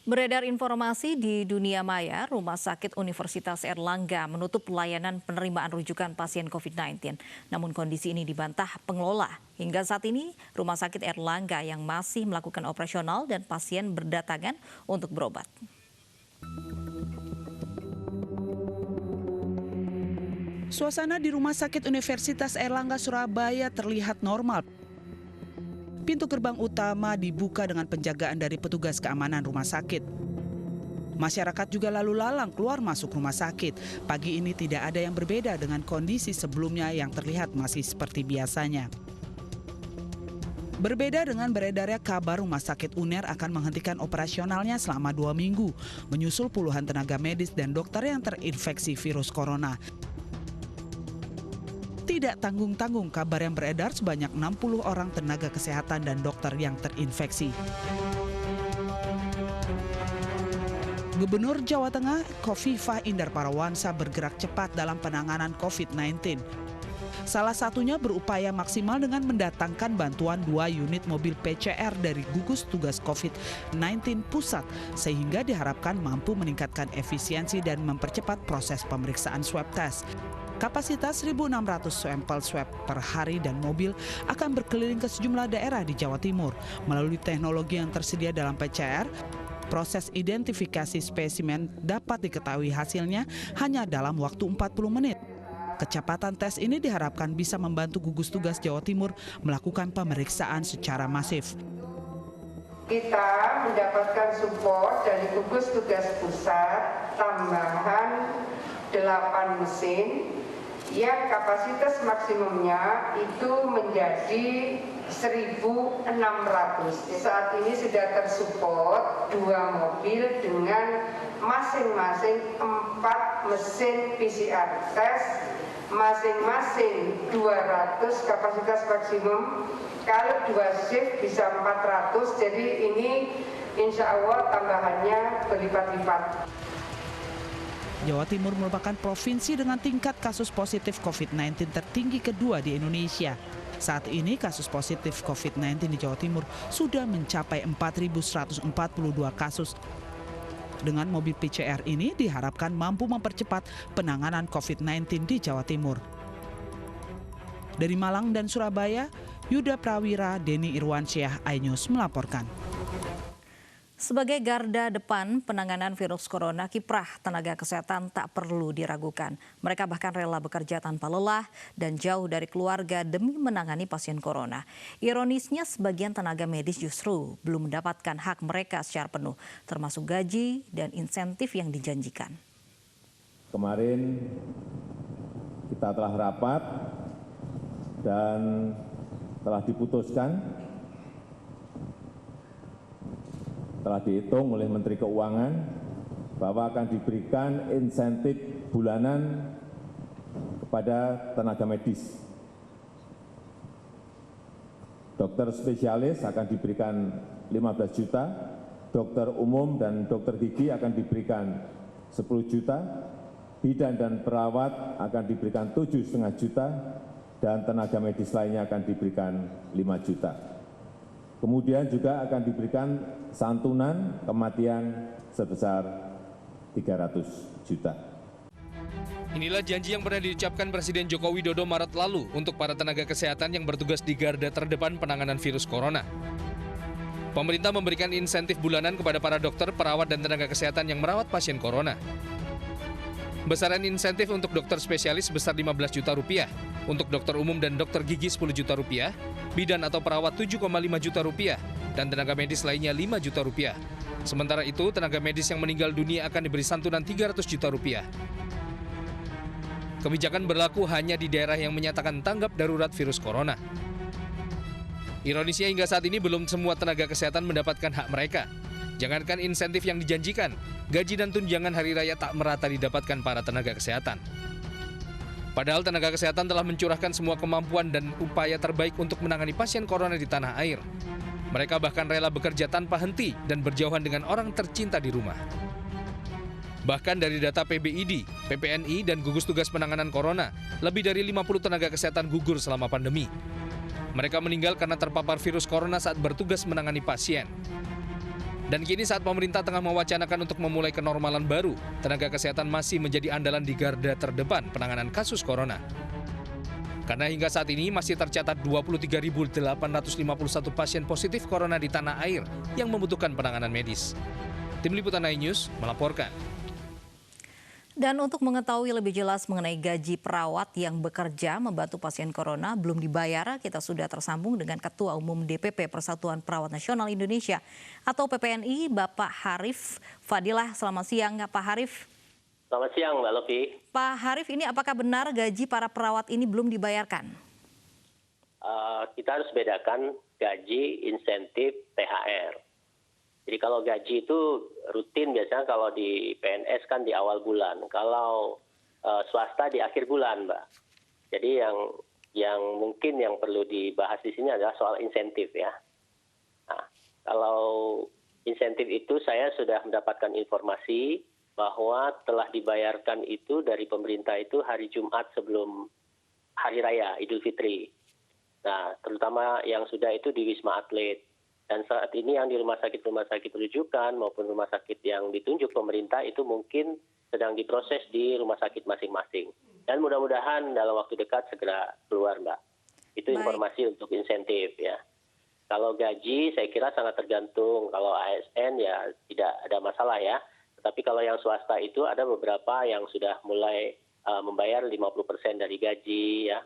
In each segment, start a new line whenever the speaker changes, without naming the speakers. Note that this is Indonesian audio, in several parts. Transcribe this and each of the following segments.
Beredar informasi di dunia maya, Rumah Sakit Universitas Erlangga menutup layanan penerimaan rujukan pasien COVID-19. Namun kondisi ini dibantah pengelola. Hingga saat ini, Rumah Sakit Erlangga yang masih melakukan operasional dan pasien berdatangan untuk berobat.
Suasana di Rumah Sakit Universitas Erlangga Surabaya terlihat normal. Pintu gerbang utama dibuka dengan penjagaan dari petugas keamanan rumah sakit. Masyarakat juga lalu lalang keluar masuk rumah sakit. Pagi ini tidak ada yang berbeda dengan kondisi sebelumnya yang terlihat masih seperti biasanya. Berbeda dengan beredarnya kabar Rumah Sakit UNER akan menghentikan operasionalnya selama 2 minggu, menyusul puluhan tenaga medis dan dokter yang terinfeksi virus corona. Tidak tanggung-tanggung kabar yang beredar sebanyak 60 orang tenaga kesehatan dan dokter yang terinfeksi. Gubernur Jawa Tengah Khofifah Indar Parawansa bergerak cepat dalam penanganan COVID-19. Salah satunya berupaya maksimal dengan mendatangkan bantuan 2 unit mobil PCR dari gugus tugas COVID-19 pusat sehingga diharapkan mampu meningkatkan efisiensi dan mempercepat proses pemeriksaan swab test. Kapasitas 1.600 sampel swab per hari dan mobil akan berkeliling ke sejumlah daerah di Jawa Timur. Melalui teknologi yang tersedia dalam PCR, proses identifikasi spesimen dapat diketahui hasilnya hanya dalam waktu 40 menit. Kecepatan tes ini diharapkan bisa membantu gugus tugas Jawa Timur melakukan pemeriksaan secara masif.
Kita mendapatkan support dari gugus tugas pusat tambahan 8 mesin yang kapasitas maksimumnya itu menjadi 1.600. Saat ini sudah tersupport 2 mobil dengan masing-masing 4 mesin PCR test, masing-masing 200 kapasitas maksimum. Kalau 2 shift bisa 400, jadi ini insya Allah tambahannya berlipat-lipat.
Jawa Timur merupakan provinsi dengan tingkat kasus positif COVID-19 tertinggi kedua di Indonesia. Saat ini kasus positif COVID-19 di Jawa Timur sudah mencapai 4.142 kasus. Dengan mobil PCR ini diharapkan mampu mempercepat penanganan COVID-19 di Jawa Timur. Dari Malang dan Surabaya, Yuda Prawira, Denny Irwansyah, iNews melaporkan.
Sebagai garda depan penanganan virus corona, kiprah tenaga kesehatan tak perlu diragukan. Mereka bahkan rela bekerja tanpa lelah dan jauh dari keluarga demi menangani pasien corona. Ironisnya, sebagian tenaga medis justru belum mendapatkan hak mereka secara penuh, termasuk gaji dan insentif yang dijanjikan.
Kemarin kita telah rapat dan telah diputuskan, telah dihitung oleh Menteri Keuangan bahwa akan diberikan insentif bulanan kepada tenaga medis. Dokter spesialis akan diberikan 15 juta, dokter umum dan dokter gigi akan diberikan 10 juta, bidan dan perawat akan diberikan 7,5 juta, dan tenaga medis lainnya akan diberikan 5 juta. Kemudian juga akan diberikan santunan kematian sebesar 300 juta.
Inilah janji yang pernah diucapkan Presiden Joko Widodo Maret lalu untuk para tenaga kesehatan yang bertugas di garda terdepan penanganan virus corona. Pemerintah memberikan insentif bulanan kepada para dokter, perawat, dan tenaga kesehatan yang merawat pasien corona. Besaran insentif untuk dokter spesialis sebesar 15 juta rupiah, untuk dokter umum dan dokter gigi 10 juta rupiah, bidan atau perawat 7,5 juta rupiah, dan tenaga medis lainnya 5 juta rupiah. Sementara itu, tenaga medis yang meninggal dunia akan diberi santunan 300 juta rupiah. Kebijakan berlaku hanya di daerah yang menyatakan tanggap darurat virus corona. Ironisnya hingga saat ini belum semua tenaga kesehatan mendapatkan hak mereka. Jangankan insentif yang dijanjikan, gaji dan tunjangan hari raya tak merata didapatkan para tenaga kesehatan. Padahal tenaga kesehatan telah mencurahkan semua kemampuan dan upaya terbaik untuk menangani pasien corona di tanah air. Mereka bahkan rela bekerja tanpa henti dan berjauhan dengan orang tercinta di rumah. Bahkan dari data PBID, PPNI, dan gugus tugas penanganan corona, lebih dari 50 tenaga kesehatan gugur selama pandemi. Mereka meninggal karena terpapar virus corona saat bertugas menangani pasien. Dan kini saat pemerintah tengah mewacanakan untuk memulai kenormalan baru, tenaga kesehatan masih menjadi andalan di garda terdepan penanganan kasus corona. Karena hingga saat ini masih tercatat 23.851 pasien positif corona di tanah air yang membutuhkan penanganan medis. Tim Liputan iNews melaporkan.
Dan untuk mengetahui lebih jelas mengenai gaji perawat yang bekerja membantu pasien corona belum dibayar, kita sudah tersambung dengan Ketua Umum DPP Persatuan Perawat Nasional Indonesia atau PPNI, Bapak Harif Fadilah. Selamat siang, Pak Harif.
Selamat siang, Mbak Lofi.
Pak Harif, ini apakah benar gaji para perawat ini belum dibayarkan?
Kita harus bedakan gaji, insentif, THR. Jadi kalau gaji itu rutin biasanya kalau di PNS kan di awal bulan, kalau swasta di akhir bulan, Mbak. Jadi yang mungkin yang perlu dibahas di sini adalah soal insentif ya. Nah, kalau insentif itu saya sudah mendapatkan informasi bahwa telah dibayarkan itu dari pemerintah itu hari Jumat sebelum Hari Raya Idul Fitri. Nah, terutama yang sudah itu di Wisma Atlet. Dan saat ini yang di rumah sakit rujukan maupun rumah sakit yang ditunjuk pemerintah itu mungkin sedang diproses di rumah sakit masing-masing. Dan mudah-mudahan dalam waktu dekat segera keluar, Mbak. Itu informasi untuk insentif ya. Kalau gaji saya kira sangat tergantung. Kalau ASN ya tidak ada masalah ya. Tetapi kalau yang swasta itu ada beberapa yang sudah mulai membayar 50% dari gaji ya,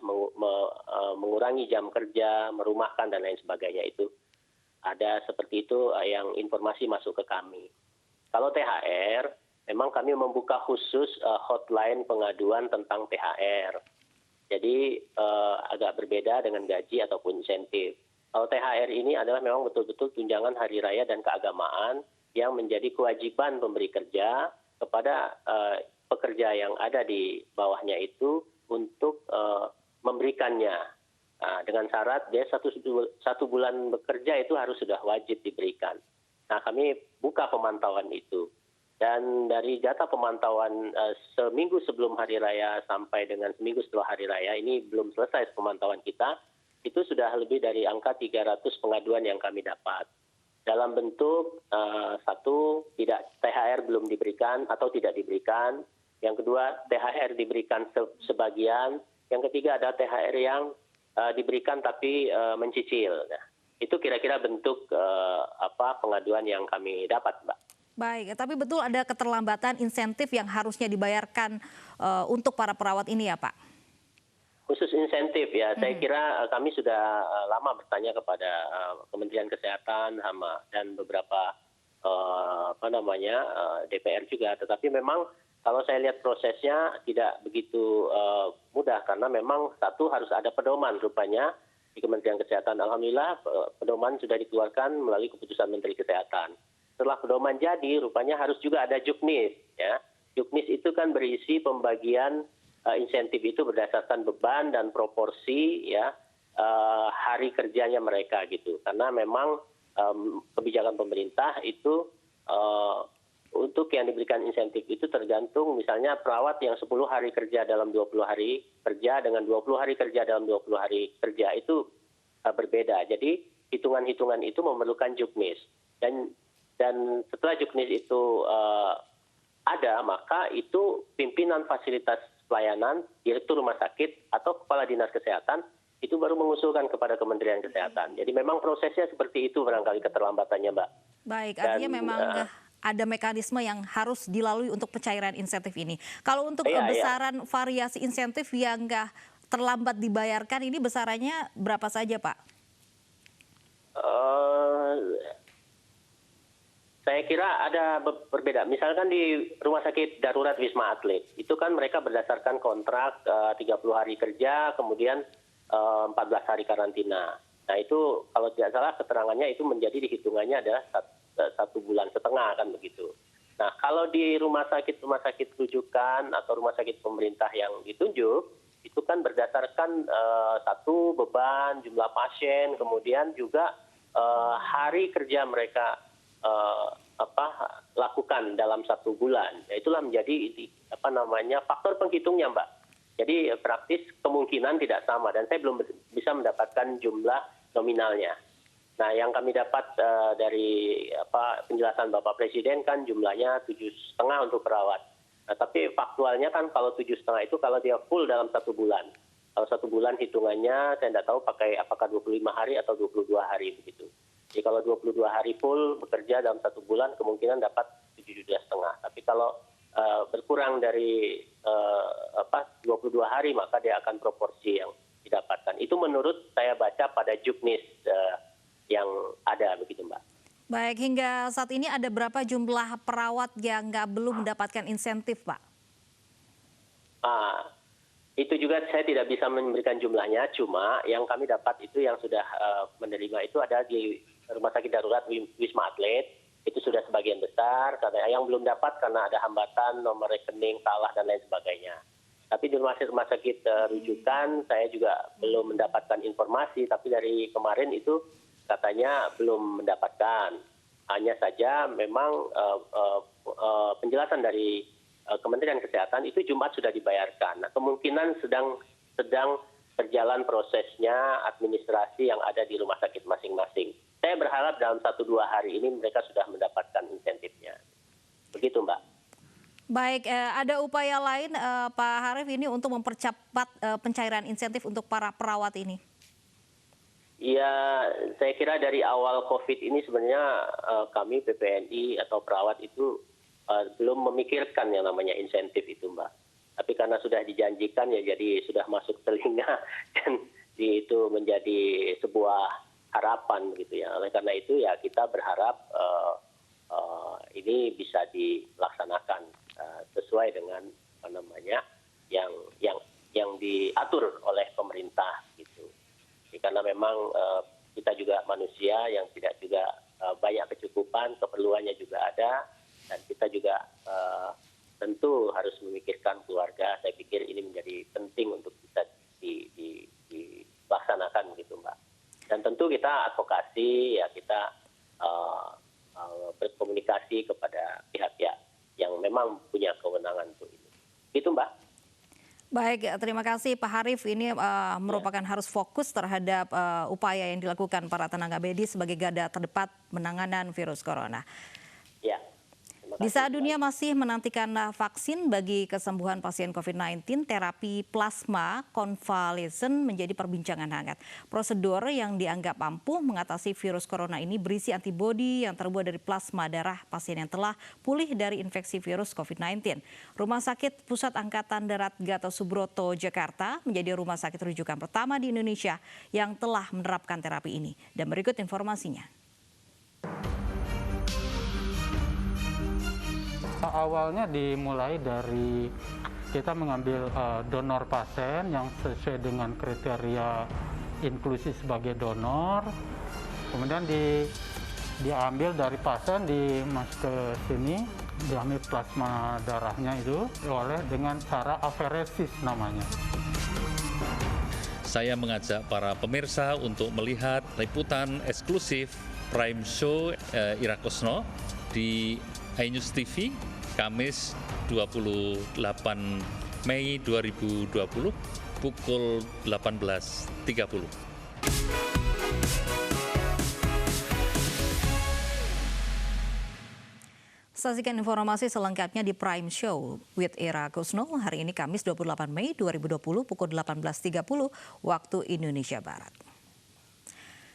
mengurangi jam kerja, merumahkan dan lain sebagainya itu. Ada seperti itu yang informasi masuk ke kami. Kalau THR, memang kami membuka khusus hotline pengaduan tentang THR. Jadi agak berbeda dengan gaji ataupun insentif. Kalau THR ini adalah memang betul-betul tunjangan hari raya dan keagamaan yang menjadi kewajiban pemberi kerja kepada pekerja yang ada di bawahnya itu untuk memberikannya. Nah, dengan syarat dia satu bulan bekerja itu harus sudah wajib diberikan. Nah, kami buka pemantauan itu. Dan dari data pemantauan seminggu sebelum Hari Raya sampai dengan seminggu setelah Hari Raya, ini belum selesai pemantauan kita, itu sudah lebih dari angka 300 pengaduan yang kami dapat. Dalam bentuk satu, tidak THR belum diberikan atau tidak diberikan. Yang kedua, THR diberikan sebagian. Yang ketiga ada THR yang diberikan tapi mencicil. Nah, itu kira-kira bentuk pengaduan yang kami dapat, Mbak.
Baik, tapi betul ada keterlambatan insentif yang harusnya dibayarkan untuk para perawat ini ya, Pak?
Khusus insentif ya, saya kira kami sudah lama bertanya kepada Kementerian Kesehatan dan beberapa DPR juga, tetapi memang kalau saya lihat prosesnya tidak begitu mudah karena memang satu harus ada pedoman rupanya di Kementerian Kesehatan. Alhamdulillah pedoman sudah dikeluarkan melalui keputusan Menteri Kesehatan. Setelah pedoman jadi rupanya harus juga ada juknis ya. Juknis itu kan berisi pembagian insentif itu berdasarkan beban dan proporsi ya hari kerjanya mereka gitu. Karena memang kebijakan pemerintah itu untuk yang diberikan insentif itu tergantung misalnya perawat yang 10 hari kerja dalam 20 hari kerja dengan 20 hari kerja dalam 20 hari kerja itu berbeda. Jadi hitungan-hitungan itu memerlukan juknis. Dan setelah juknis itu ada, maka itu pimpinan fasilitas pelayanan, direktur rumah sakit atau kepala dinas kesehatan itu baru mengusulkan kepada Kementerian Kesehatan. Jadi memang prosesnya seperti itu barangkali keterlambatannya, Mbak.
Baik, artinya memang ada mekanisme yang harus dilalui untuk pencairan insentif ini. Kalau untuk besaran variasi insentif yang terlambat dibayarkan ini besarannya berapa saja, Pak?
Saya kira ada berbeda. Misalkan di Rumah Sakit Darurat Wisma Atlet, itu kan mereka berdasarkan kontrak 30 hari kerja, kemudian 14 hari karantina. Nah itu kalau tidak salah keterangannya itu menjadi dihitungannya adalah 1,5 bulan kan begitu. Nah kalau di rumah sakit rujukan atau rumah sakit pemerintah yang ditunjuk itu kan berdasarkan satu beban jumlah pasien, kemudian juga hari kerja mereka lakukan dalam 1 bulan. Ya, itulah menjadi faktor penghitungnya, Mbak. Jadi praktis kemungkinan tidak sama dan saya belum bisa mendapatkan jumlah nominalnya. Nah, yang kami dapat dari penjelasan Bapak Presiden kan jumlahnya 7,5 untuk perawat. Nah, tapi faktualnya kan kalau 7,5 itu kalau dia full dalam 1 bulan. Kalau 1 bulan hitungannya saya tidak tahu pakai apakah 25 hari atau 22 hari begitu. Jadi kalau 22 hari full bekerja dalam 1 bulan kemungkinan dapat 7,5 juta. Tapi kalau berkurang dari 22 hari maka dia akan proporsi yang didapatkan. Itu menurut saya baca pada juknis yang ada begitu, Mbak.
Baik, hingga saat ini ada berapa jumlah perawat yang belum mendapatkan insentif, Pak?
Itu juga saya tidak bisa memberikan jumlahnya, cuma yang kami dapat itu yang sudah menerima itu ada di Rumah Sakit Darurat Wisma Atlet, itu sudah sebagian besar, karena yang belum dapat karena ada hambatan, nomor rekening salah dan lain sebagainya. Tapi di rumah sakit rujukan saya juga belum mendapatkan informasi, tapi dari kemarin itu katanya belum mendapatkan. Hanya saja memang penjelasan dari Kementerian Kesehatan itu Jumat sudah dibayarkan. Nah, kemungkinan sedang berjalan prosesnya administrasi yang ada di rumah sakit masing-masing. Saya berharap dalam 1-2 hari ini mereka sudah mendapatkan insentifnya. Begitu, Mbak.
Baik, ada upaya lain Pak Harif ini untuk mempercepat pencairan insentif untuk para perawat ini?
Ya, saya kira dari awal COVID ini sebenarnya kami PPNI atau perawat itu belum memikirkan yang namanya insentif itu, Mbak. Tapi karena sudah dijanjikan ya jadi sudah masuk telinga dan itu menjadi sebuah harapan gitu ya. Oleh karena itu ya kita berharap ini bisa dilaksanakan sesuai dengan apa namanya yang diatur oleh pemerintah gitu. Karena memang kita juga manusia yang tidak juga banyak kecukupan, keperluannya juga ada, dan kita juga tentu harus memikirkan keluarga. Saya pikir ini menjadi penting untuk bisa dilaksanakan gitu, Mbak. Dan tentu kita advokasi, ya kita berkomunikasi kepada pihak-pihak yang memang punya kewenangan untuk ini. Gitu, Mbak.
Baik, terima kasih Pak Harif. Ini merupakan harus fokus terhadap upaya yang dilakukan para tenaga medis sebagai garda terdepan penanganan virus corona.
Ya.
Di saat dunia masih menantikan vaksin bagi kesembuhan pasien COVID-19, terapi plasma konvalesen menjadi perbincangan hangat. Prosedur yang dianggap ampuh mengatasi virus corona ini berisi antibodi yang terbuat dari plasma darah pasien yang telah pulih dari infeksi virus COVID-19. Rumah Sakit Pusat Angkatan Darat Gatot Subroto, Jakarta menjadi rumah sakit rujukan pertama di Indonesia yang telah menerapkan terapi ini. Dan berikut informasinya.
Awalnya dimulai dari kita mengambil donor pasien yang sesuai dengan kriteria inklusi sebagai donor, kemudian diambil dari pasien dimasuk ke sini, diambil plasma darahnya itu oleh dengan cara aferesis namanya.
Saya mengajak para pemirsa untuk melihat liputan eksklusif Prime Show Ira Kusno di iNews TV Kamis 28 Mei 2020 pukul 18.30.
Saksikan informasi selengkapnya di Prime Show with Ira Kusno hari ini Kamis 28 Mei 2020 pukul 18.30 waktu Indonesia Barat.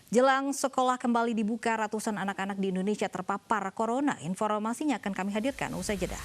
Jelang sekolah kembali dibuka, ratusan anak-anak di Indonesia terpapar corona. Informasinya akan kami hadirkan usai jeda.